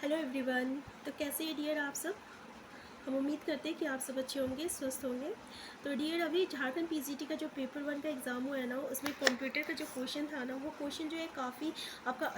Hello everyone. तो कैसे हैं डियर आप सब। हम उम्मीद करते हैं कि आप सब अच्छे होंगे, स्वस्थ होंगे। तो डियर, अभी झारखंड पीजीटी का जो पेपर 1 का एग्ज़ाम हुआ है ना, उसमें कंप्यूटर का जो क्वेश्चन था ना, वो क्वेश्चन जो है काफ़ी आपका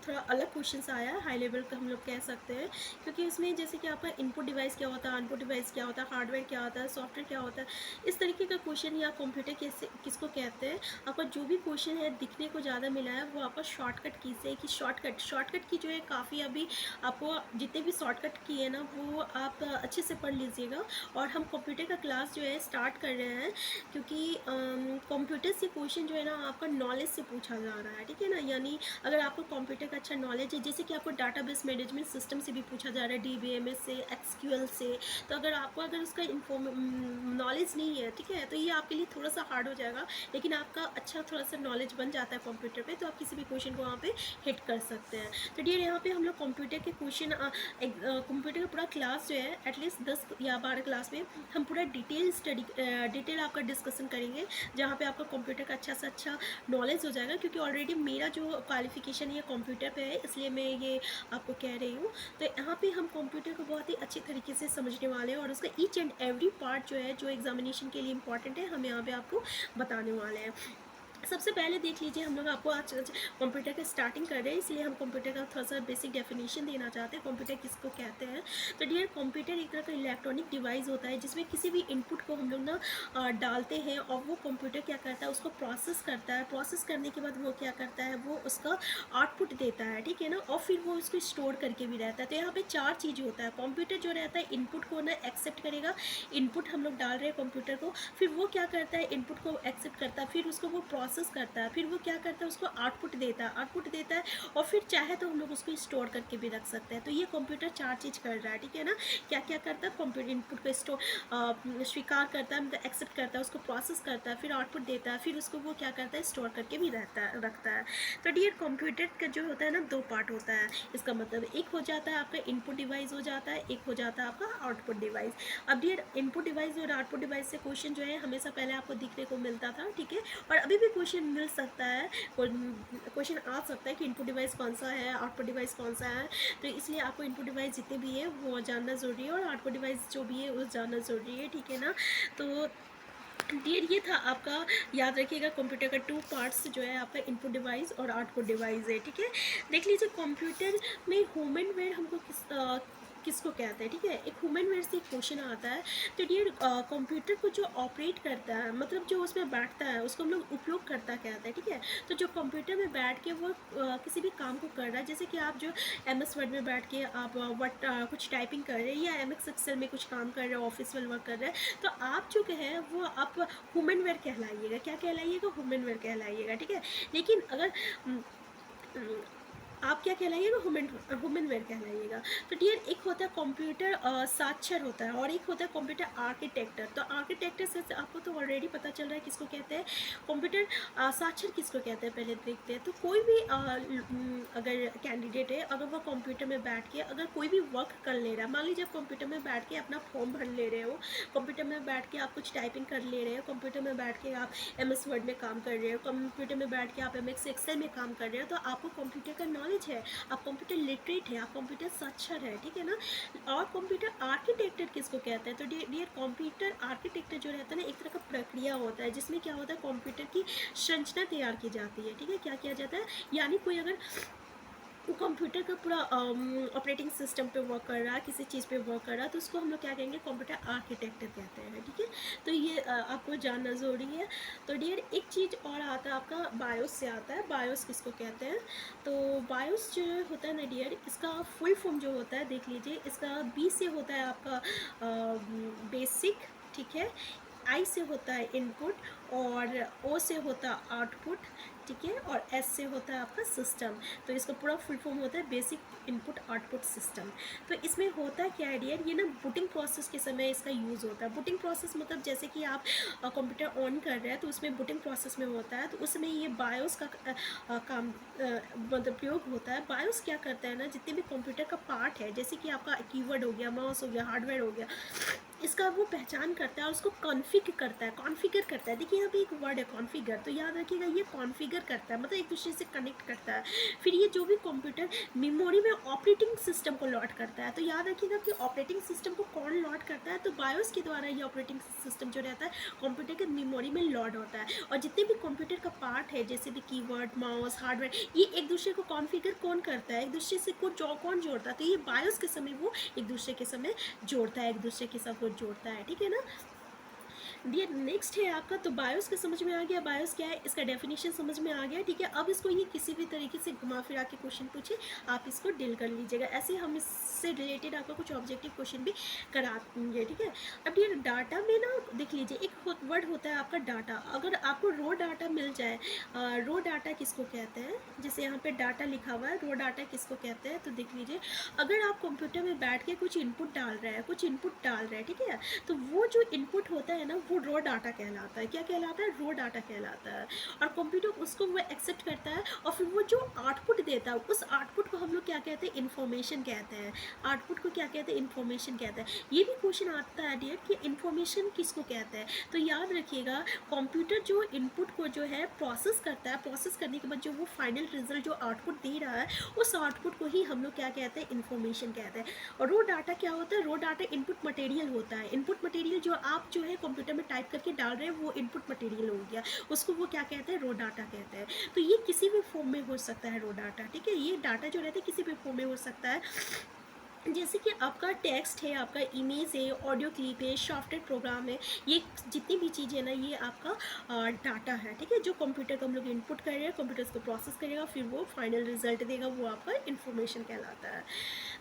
थोड़ा अलग क्वेश्चन आया है, हाई लेवल का हम लोग कह सकते हैं। क्योंकि उसमें जैसे कि आपका इनपुट डिवाइस क्या होता है, आउटपुट डिवाइस क्या होता है, हार्डवेयर क्या होता है, सॉफ्टवेयर क्या होता है, इस तरीके का क्वेश्चन या कंप्यूटर कैसे किसको कहते हैं। आपका जो भी क्वेश्चन है दिखने को ज़्यादा मिला है वो आपका शॉर्टकट की से कि शॉर्टकट की जो है काफ़ी अभी आपको जितने भी शॉर्टकट किए ना वो आप अच्छे से पढ़ लीजिएगा। और हम कंप्यूटर का क्लास जो है स्टार्ट कर रहे हैं, क्योंकि कंप्यूटर से क्वेश्चन जो है ना आपका नॉलेज से पूछा जा रहा है, ठीक है ना। यानी अगर आपको कंप्यूटर का अच्छा नॉलेज है, जैसे कि आपको डाटाबेस मैनेजमेंट सिस्टम से भी पूछा जा रहा है, डीबीएमएस से, एक्सक्यूएल से, तो अगर उसका नॉलेज नहीं है, ठीक है, तो ये आपके लिए थोड़ा सा हार्ड हो जाएगा। लेकिन आपका अच्छा थोड़ा सा नॉलेज बन जाता है कंप्यूटर पे, तो आप किसी भी क्वेश्चन को वहाँ पे हिट कर सकते हैं। तो डियर, यहाँ पे हम लोग कंप्यूटर के क्वेश्चन कंप्यूटर का पूरा क्लास जो है एटलीस्ट 10 या 12 क्लास में हम पूरा डिटेल आपका डिस्कशन करेंगे, जहाँ पे आपका कंप्यूटर का अच्छा से अच्छा नॉलेज हो जाएगा। क्योंकि ऑलरेडी मेरा जो क्वालिफिकेशन है कंप्यूटर पे है, इसलिए मैं ये आपको कह रही हूँ। तो यहाँ पे हम कंप्यूटर को बहुत ही अच्छी तरीके से समझने वाले हैं, और उसका ईच एंड एवरी पार्ट जो है, जो एग्जामिनेशन के लिए इंपॉर्टेंट है, हम यहाँ पे आपको बताने वाले हैं। सबसे पहले देख लीजिए, हम लोग आपको आज कंप्यूटर का स्टार्टिंग कर रहे हैं, इसलिए हम कंप्यूटर का थोड़ा सा बेसिक डेफिनेशन देना चाहते हैं, कंप्यूटर किसको कहते हैं। तो डियर, कंप्यूटर एक तरह का इलेक्ट्रॉनिक डिवाइस होता है, जिसमें किसी भी इनपुट को हम लोग ना डालते हैं, और वो कंप्यूटर क्या करता है, उसको प्रोसेस करता है। प्रोसेस करने के बाद वो क्या करता है, वो उसका आउटपुट देता है, ठीक है ना, और फिर वो उसको स्टोर करके भी रहता है। तो यहाँ पे 4 चीज़ होता है। कंप्यूटर जो रहता है इनपुट को ना एक्सेप्ट करेगा, इनपुट हम लोग डाल रहे हैं कंप्यूटर को, फिर वो क्या करता है, इनपुट को एक्सेप्ट करता है, फिर उसको वो प्रोसेस करता है, फिर वो क्या करता है, उसको आउटपुट देता है, और फिर चाहे तो हम लोग उसको स्टोर करके भी रख सकते हैं। तो ये कंप्यूटर 4 चीज़ कर रहा है, ठीक है ना। क्या क्या करता है, कंप्यूटर इनपुट को स्वीकार करता है, मतलब एक्सेप्ट करता है, उसको प्रोसेस करता है, फिर आउटपुट देता है, फिर उसको वो क्या करता है, स्टोर करके भी रखता है। तो डियर, कंप्यूटर का जो होता है ना 2 पार्ट होता है। इसका मतलब एक हो जाता है आपका इनपुट डिवाइस हो जाता है, एक हो जाता है आपका आउटपुट डिवाइस। अब डियर, इनपुट डिवाइस और आउटपुट डिवाइस से क्वेश्चन जो है हमेशा पहले आपको दिखने को मिलता था, ठीक है, और अभी भी क्वेश्चन मिल सकता है, क्वेश्चन आ सकता है कि इनपुट डिवाइस कौन सा है, आउटपुट डिवाइस कौन सा है। तो इसलिए आपको इनपुट डिवाइस जितने भी है वो जानना ज़रूरी है, और आउटपुट डिवाइस जो भी है वो जानना ज़रूरी है, ठीक है ना। तो डियर, ये था आपका, याद रखिएगा कंप्यूटर का 2 पार्ट्स जो है आपका इनपुट डिवाइस और आउटपुट डिवाइस है, ठीक है। देख लीजिए, कंप्यूटर में ह्यूमन हमको किसको कहते हैं, ठीक है। एक ह्यूमन से एक क्वेश्चन आता है। तो डियर, कंप्यूटर को जो ऑपरेट करता है, मतलब जो उसमें बैठता है, उसको हम लोग उपयोग करता कहते हैं, ठीक है। तो जो कंप्यूटर में बैठ के वो किसी भी काम को कर रहा है, जैसे कि आप जो MS वर्ड में बैठ के आप कुछ टाइपिंग कर रहे हैं, या MS एक्सेल में कुछ काम कर रहे हैं, ऑफिस वर्क कर रहे हैं, तो आप जो है वो आप ह्यूमन वेयर कहलाइएगा। क्या कहलाइएगा, ह्यूमन वेयर कहलाइएगा, ठीक है। लेकिन अगर आप क्या कहलाइएगा, ह्यूमन वेयर कहलाइएगा। तो डियर, एक होता है कंप्यूटर साक्षर होता है, और एक होता है कंप्यूटर आर्किटेक्टर। तो आर्किटेक्टर से आपको तो ऑलरेडी पता चल रहा है किसको कहते हैं। कंप्यूटर साक्षर किसको कहते हैं, पहले देखते हैं। तो कोई भी अगर कैंडिडेट है, अगर वो कंप्यूटर में बैठ के अगर कोई भी वर्क कर ले रहा है, मान लीजिए कंप्यूटर में बैठ के अपना फॉर्म भर ले रहे हो, कंप्यूटर में बैठ के आप कुछ टाइपिंग कर ले रहे हो, कंप्यूटर में बैठ के आप MS वर्ड में काम कर रहे हो, कंप्यूटर में बैठ के आप MS एक्सेल में काम कर रहे हो, तो आपको कंप्यूटर का नॉलेज है, आप कंप्यूटर लिटरेट है, आप कंप्यूटर साक्षर है, ठीक है ना। और कंप्यूटर आर्किटेक्चर किसको कहते हैं, तो डियर, कंप्यूटर आर्किटेक्चर जो रहता है ना, एक तरह का प्रक्रिया होता है, जिसमें क्या होता है, कंप्यूटर की संरचना तैयार की जाती है, ठीक है। क्या किया जाता है, यानी कोई अगर वो कंप्यूटर का पूरा ऑपरेटिंग सिस्टम पे वर्क कर रहा है, किसी चीज़ पे वर्क कर रहा है, तो उसको हम लोग क्या कहेंगे, कंप्यूटर आर्किटेक्चर कहते हैं, ठीक है। तो ये आपको जानना ज़रूरी है। तो डियर, एक चीज़ और आता है आपका, बायोस से आता है। बायोस किसको कहते हैं, तो बायोस जो होता है ना डियर, इसका फुल फॉर्म जो होता है देख लीजिए, इसका B से होता है आपका बेसिक, ठीक है, I से होता है इनपुट, और O से होता है आउटपुट, ठीक है, और S से होता है आपका सिस्टम। तो इसका पूरा फुल फॉर्म होता है बेसिक इनपुट आउटपुट सिस्टम। तो इसमें होता है क्या है डियर, ये ना बूटिंग प्रोसेस के समय इसका यूज़ होता है। बूटिंग प्रोसेस मतलब जैसे कि आप कंप्यूटर ऑन कर रहे हैं, तो उसमें बूटिंग प्रोसेस में होता है, तो उसमें ये बायोस का काम मतलब प्रयोग होता है। बायोस क्या करता है ना, जितने भी कंप्यूटर का पार्ट है, जैसे कि आपका कीबोर्ड हो गया, माउस हो गया, हार्डवेयर हो गया, इसका वो पहचान करता है और उसको कॉन्फ़िगर करता है। देखिए यहाँ पे एक वर्ड है कॉन्फ़िगर, तो याद रखिएगा ये कॉन्फ़िगर करता है, मतलब एक दूसरे से कनेक्ट करता है। फिर ये जो भी कंप्यूटर मेमोरी में ऑपरेटिंग सिस्टम को लॉड करता है, तो याद रखिएगा कि ऑपरेटिंग सिस्टम को कौन लॉड करता है, तो बायोस के द्वारा ये ऑपरेटिंग सिस्टम जो रहता है कंप्यूटर के मेमोरी में लॉड होता है। और जितने भी कंप्यूटर का पार्ट है, जैसे भी कीबोर्ड, माउस, हार्डवेयर, ये एक दूसरे को कॉन्फ़िगर कौन करता है, एक दूसरे से कौन जोड़ता है, तो ये बायोस के समय वो एक दूसरे के समय जोड़ता है, एक दूसरे के साथ वो जोड़ता है, ठीक है ना। डियर नेक्स्ट है आपका, तो बायोस का समझ में आ गया, बायोस क्या है, इसका डेफिनेशन समझ में आ गया, ठीक है। अब इसको ये किसी भी तरीके से घुमा फिरा के क्वेश्चन पूछे, आप इसको डील कर लीजिएगा। ऐसे हम इससे रिलेटेड आपका कुछ ऑब्जेक्टिव क्वेश्चन भी कराएंगे, ठीक है। अब डियर डाटा में ना देख लीजिए, एक वर्ड होता है आपका डाटा। अगर आपको रो डाटा मिल जाए, रो डाटा किसको कहते हैं, जैसे यहाँ पे डाटा लिखा हुआ है, रो डाटा किसको कहते हैं, तो देख लीजिए, अगर आप कंप्यूटर में बैठ के कुछ इनपुट डाल रहे हैं, ठीक है, तो वो जो इनपुट होता है ना, वो रो डाटा कहलाता है। क्या कहलाता है, रो डाटा कहलाता है। और कंप्यूटर उसको वो एक्सेप्ट करता है, और फिर वो जो आउटपुट देता है, उस आउटपुट को हम लोग क्या कहते हैं, इन्फॉर्मेशन कहते हैं। आउटपुट को क्या कहते हैं, इन्फॉर्मेशन कहते हैं। ये भी क्वेश्चन आता है डियर कि इन्फॉर्मेशन किसको कहते हैं, तो याद रखिएगा कंप्यूटर जो इनपुट को जो है प्रोसेस करता है, प्रोसेस करने के बाद जो वो फाइनल रिजल्ट जो आउटपुट दे रहा है, उस आउटपुट को ही हम लोग क्या कहते हैं, इन्फॉर्मेशन कहते हैं। और रो डाटा क्या होता है, रो डाटा इनपुट मटेरियल होता है। इनपुट मटेरियल जो आप जो है कंप्यूटर में टाइप करके डाल रहे हैं, वो इनपुट मटेरियल हो गया, उसको वो क्या कहते हैं, रो डाटा कहते हैं। तो ये किसी भी फॉर्म में हो सकता है रो डाटा, ठीक है। ये डाटा जो रहता है किसी भी फॉर्म में हो सकता है, जैसे कि आपका टेक्स्ट है, आपका इमेज है, ऑडियो क्लिप है, सॉफ्टवेयर प्रोग्राम है, ये जितनी भी चीज़ें ना, ये आपका डाटा है, ठीक है। जो कंप्यूटर को हम लोग इनपुट कर रहे हैं, कंप्यूटर उसको प्रोसेस करेगा, फिर वो फाइनल रिजल्ट देगा, वो आपका इन्फॉर्मेशन कहलाता है।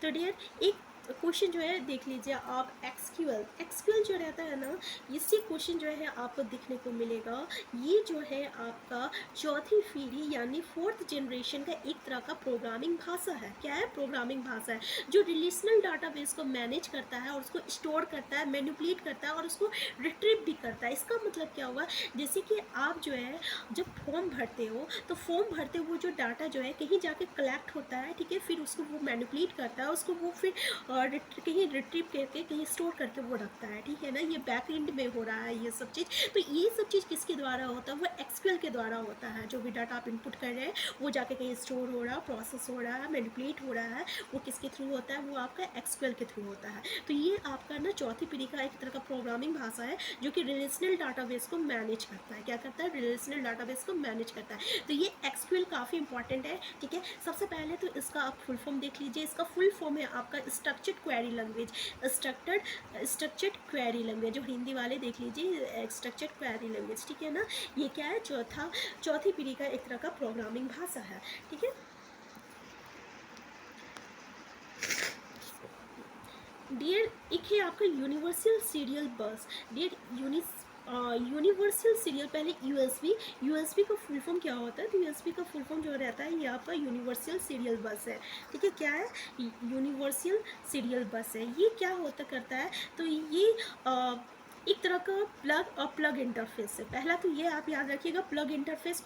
तो डियर एक क्वेश्चन जो है देख लीजिए आप, एक्सक्यूएल जो रहता है ना, इसी क्वेश्चन जो है आपको दिखने को मिलेगा। ये जो है आपका चौथी पीढ़ी यानी 4th जनरेशन का एक तरह का प्रोग्रामिंग भाषा है। क्या है, प्रोग्रामिंग भाषा है, जो रिलेशनल डाटाबेस को मैनेज करता है और उसको स्टोर करता है, मैनिपुलेट करता है और उसको रिट्रीव भी करता है। इसका मतलब क्या हुआ, जैसे कि आप जो है जब फॉर्म भरते हो, तो फॉर्म भरते हुए जो डाटा जो है कहीं जाके कलेक्ट होता है, ठीक है, फिर उसको वो मैनिपुलेट करता है, उसको वो फिर कहीं रिट्रीव करके कहीं स्टोर करके वो रखता है, ठीक है ना। ये बैक एंड में हो रहा है ये सब चीज़। तो ये सब चीज़ किसके द्वारा होता है, वो एक्सक्यूएल के द्वारा होता है। जो भी डाटा आप इनपुट कर रहे हैं, वो जाके कहीं स्टोर हो रहा है, प्रोसेस हो रहा है, मैनिपुलेट हो रहा है, वो किसके थ्रू होता है, वो आपका एक्सक्यूएल के थ्रू होता है। तो ये आपका ना चौथी पीढ़ी का एक तरह का प्रोग्रामिंग भाषा है, जो कि रिलेशनल डाटाबेस को मैनेज करता है। क्या करता है, रिलेशनल डाटाबेस को मैनेज करता है। तो ये एक्सक्यूएल काफ़ी इंपॉर्टेंट है, ठीक है। सबसे पहले तो इसका आप फुल फॉर्म देख लीजिए। इसका फुल फॉर्म है आपका structured query language, structured query language. जो हिंदी वाले देख लीजिए, स्ट्रक्चर्ड क्वेरी लैंग्वेज, ठीक है ना। ये क्या है, चौथी पीढ़ी का एक तरह का प्रोग्रामिंग भाषा है, ठीक है। डियर एक है आपका universal serial bus. Dear universal serial, पहले यूएसबी का फुल फॉर्म क्या होता है, तो यूएसबी का फुल फॉर्म जो रहता है ये आपका यूनिवर्सल सीरियल बस है, ठीक है। क्या है, यूनिवर्सल सीरियल बस है। ये क्या होता करता है, तो ये एक तरह का प्लग इंटरफेस है। पहला तो ये आप याद रखिएगा, प्लग इंटरफेस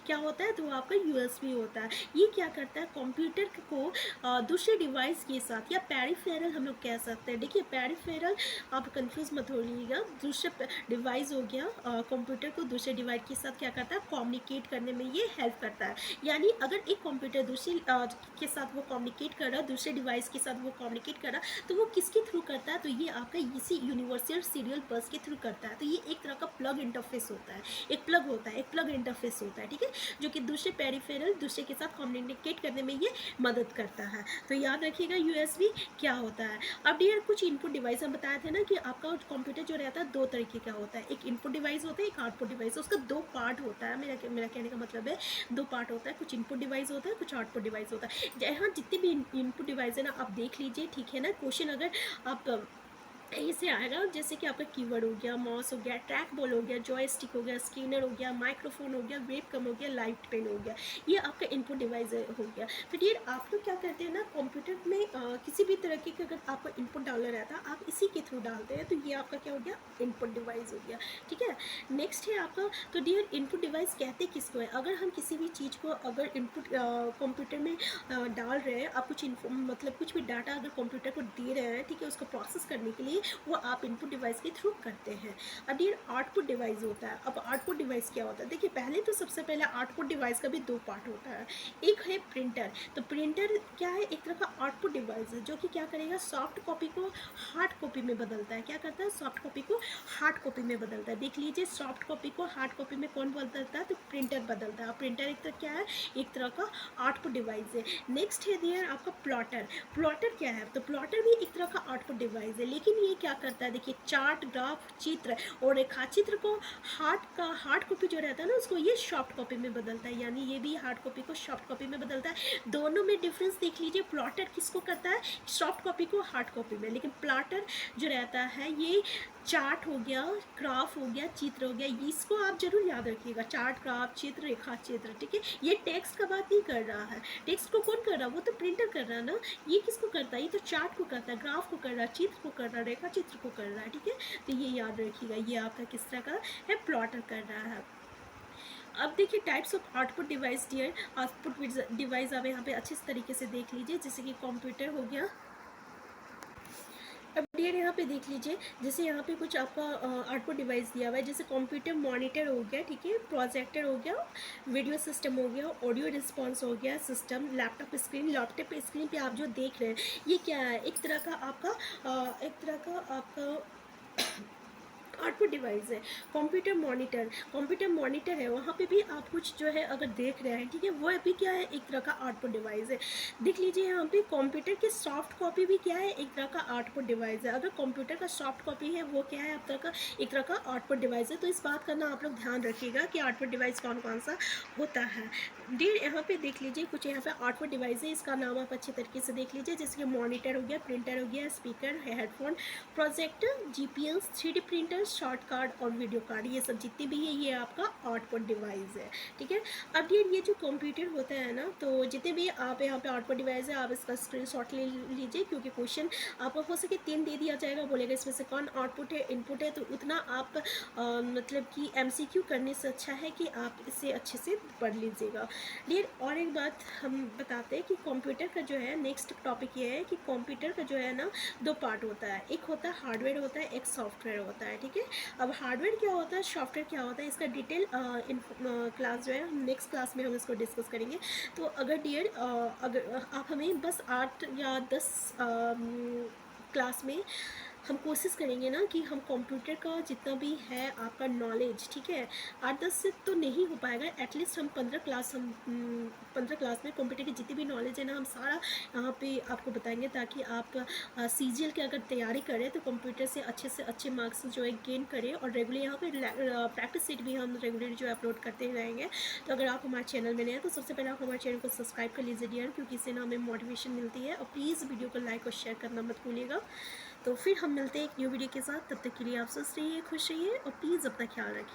क्या होता है, तो आपका यूएसबी होता है। ये क्या करता है, कंप्यूटर को दूसरे डिवाइस के साथ, या पेरिफेरल हम लोग कह सकते हैं। देखिए पेरिफेरल, आप कंफ्यूज मत होइएगा, दूसरे डिवाइस हो गया, कंप्यूटर को दूसरे डिवाइस के साथ क्या करता है, कम्युनिकेट करने में ये हेल्प करता है। यानी अगर एक कंप्यूटर दूसरे के साथ वो कम्युनिकेट कर रहा, दूसरे डिवाइस के साथ वो कम्युनिकेट कर रहा, तो वो किसके थ्रू करता है, तो ये आपका इसी यूनिवर्सल सीरियल बस के थ्रू करता है। तो ये एक तरह का प्लग इंटरफेस होता है, एक प्लग होता है, एक प्लग इंटरफेस होता है, ठीक है, जो कि दूसरे पेरिफेरल दूसरे के साथ कम्युनिकेट करने में ये मदद करता है। तो याद रखिएगा यूएसबी क्या होता है। अब डियर कुछ इनपुट डिवाइस हम बताए थे ना कि आपका कंप्यूटर जो रहता है दो तरीके का होता है, एक इनपुट डिवाइस होता है, एक आउटपुट डिवाइस। उसका दो पार्ट होता है, मेरा कहने का मतलब है दो पार्ट होता है, कुछ इनपुट डिवाइस होता है, कुछ आउटपुट डिवाइस होता है। यहाँ जितने भी इनपुट डिवाइस है ना, आप देख लीजिए, ठीक है ना। क्वेश्चन अगर आप ऐसे आएगा, जैसे कि आपका कीवर्ड हो गया, माउस हो गया, ट्रैक बॉल हो गया, जॉयस्टिक हो गया, स्कैनर हो गया, माइक्रोफोन हो गया, वेबकैम हो गया, लाइट पेन हो गया, ये आपका इनपुट डिवाइस हो गया। फिर ये आप लोग क्या करते हैं ना, कंप्यूटर में किसी भी तरह की अगर आपको इनपुट डालना रहता है, आप इसी के थ्रू डालते हैं, तो ये आपका क्या हो गया, इनपुट डिवाइस हो गया, ठीक है। नेक्स्ट है आपका, तो डियर इनपुट डिवाइस कहते किसको है, अगर हम किसी भी चीज़ को अगर इनपुट कंप्यूटर में डाल रहे हैं, आप कुछ मतलब कुछ भी डाटा अगर कंप्यूटर को दे रहे हैं, ठीक है, उसको प्रोसेस करने के लिए, है वो आप इनपुट डिवाइस के थ्रू करते हैं। अब डियर आउटपुट डिवाइस होता है। अब आउटपुट डिवाइस क्या होता है, देखिए पहले तो सबसे पहले आउटपुट डिवाइस का भी दो पार्ट होता है। एक है प्रिंटर। तो प्रिंटर क्या है, एक तरह का आउटपुट डिवाइस है जो कि क्या करेगा, सॉफ्ट कॉपी को हार्ड कॉपी में बदलता है। क्या करता है, सॉफ्ट कॉपी को हार्ड कॉपी में बदलता है। देख लीजिए सॉफ्ट कॉपी को हार्ड कॉपी में कौन बदलता है, तो प्रिंटर बदलता है। प्रिंटर एक तरह क्या है, एक तरह का आउटपुट डिवाइस है। नेक्स्ट है दियर आपका प्लॉटर। प्लॉटर क्या है, तो प्लॉटर भी एक तरह का आउटपुट डिवाइस है, लेकिन ये क्या करता है, देखिए चार्ट, ग्राफ, चित्र और रेखाचित्र को हार्ड कॉपी जो रहता है ना उसको ये सॉफ्ट कॉपी में बदलता है, यानी ये भी हार्ड कॉपी को सॉफ्ट कॉपी में बदलता है। दोनों में डिफरेंस देख लीजिए, प्लॉटर किसको करता है, सॉफ्ट कॉपी को हार्ड कॉपी में, लेकिन प्लॉटर जो रहता है ये चार्ट हो गया, ग्राफ हो गया, चित्र हो गया, इसको आप जरूर याद रखिएगा, चार्ट, ग्राफ, चित्र, रेखा चित्र, ठीक है। ये टेक्स्ट का बात नहीं कर रहा है, टेक्स्ट को कौन कर रहा है, वो तो प्रिंटर कर रहा है ना। ये किसको करता है, ये तो चार्ट को करता है, ग्राफ को कर रहा है, चित्र को कर रहा है, रेखा चित्र को कर रहा है, ठीक है। तो ये याद रखिएगा, ये आपका किस तरह का है, प्लॉटर कर रहा है। अब देखिए types of output device dear, output device आप यहाँ पे अच्छे तरीके से देख लीजिए, जैसे कि कंप्यूटर हो गया। अब डियर यहाँ पे देख लीजिए, जैसे यहाँ पे कुछ आपका आउटपुट डिवाइस दिया हुआ है, जैसे कंप्यूटर मॉनिटर हो गया, ठीक है, प्रोजेक्टर हो गया, वीडियो सिस्टम हो गया, ऑडियो रिस्पॉन्स हो गया, सिस्टम, लैपटॉप स्क्रीन पे आप जो देख रहे हैं ये क्या है, एक तरह का आपका आउटपुट डिवाइस है। कंप्यूटर मॉनिटर है, वहाँ पे भी आप कुछ जो है अगर देख रहे हैं, ठीक है, वो भी क्या है, एक तरह का आउटपुट डिवाइस है। देख लीजिए यहाँ पे कंप्यूटर की सॉफ्ट कॉपी भी क्या है, एक तरह का आउटपुट डिवाइस है। अगर कंप्यूटर का सॉफ्ट कॉपी है वो क्या है, एक तरह का आउटपुट डिवाइस है। तो इस बात का ना आप लोग ध्यान रखिएगा कि आउटपुट डिवाइस कौन कौन सा होता है। डियर यहाँ पे देख लीजिए कुछ यहाँ पे आउटपुट डिवाइस है, इसका नाम आप अच्छे तरीके से देख लीजिए, जैसे कि मॉनिटर हो गया, प्रिंटर हो गया, speaker, headphone, projector, GPS, 3D printer, short card और वीडियो कार्ड, ये सब जितने भी है ये आपका आउटपुट डिवाइस है, ठीक है। अब ये जो कंप्यूटर होता है ना, तो जितने भी आप यहाँ पे आउटपुट डिवाइस है आप इसका स्क्रीनशॉट ले लीजिए, क्योंकि क्वेश्चन आपको हो सके 3 दे दिया जाएगा, बोलेगा इसमें से कौन आउटपुट है, इनपुट है, तो उतना आप मतलब कि MCQ करने से अच्छा है कि आप इसे अच्छे से पढ़ लीजिएगा। डियर और एक बात हम बताते हैं कि कंप्यूटर का जो है नेक्स्ट टॉपिक ये है कि कंप्यूटर का जो है ना दो पार्ट होता है, एक होता है हार्डवेयर होता है, एक सॉफ्टवेयर होता है, ठीक है। अब हार्डवेयर क्या होता है, सॉफ्टवेयर क्या होता है, इसका डिटेल क्लास जो है हम नेक्स्ट क्लास में हम इसको डिस्कस करेंगे। तो अगर डियर अगर आप हमें बस 8 या 10 क्लास में हम कोशिश करेंगे ना कि हम कंप्यूटर का जितना भी है आपका नॉलेज, ठीक है, 8-10 से तो नहीं हो पाएगा, एटलीस्ट हम 15 क्लास में कंप्यूटर की जितनी भी नॉलेज है ना हम सारा यहाँ पे आपको बताएंगे, ताकि आप CGL की अगर तैयारी करें तो कंप्यूटर से अच्छे मार्क्स जो है गेन करें। और रेगुलर यहाँ पे प्रैक्टिस सेट भी हम रेगुलर जो अपलोड करते रहेंगे। तो अगर आप हमारे चैनल में नए हैं तो सबसे पहले आप हमारे चैनल को सब्सक्राइब कर लीजिए डियर, क्योंकि इससे ना हमें मोटिवेशन मिलती है। और प्लीज़ वीडियो को लाइक और शेयर करना मत भूलिएगा। तो फिर हम मिलते हैं एक न्यू वीडियो के साथ, तब तक के लिए आप स्वस्थ रहिए, खुश रहिए और प्लीज़ अपना ख्याल रखिए।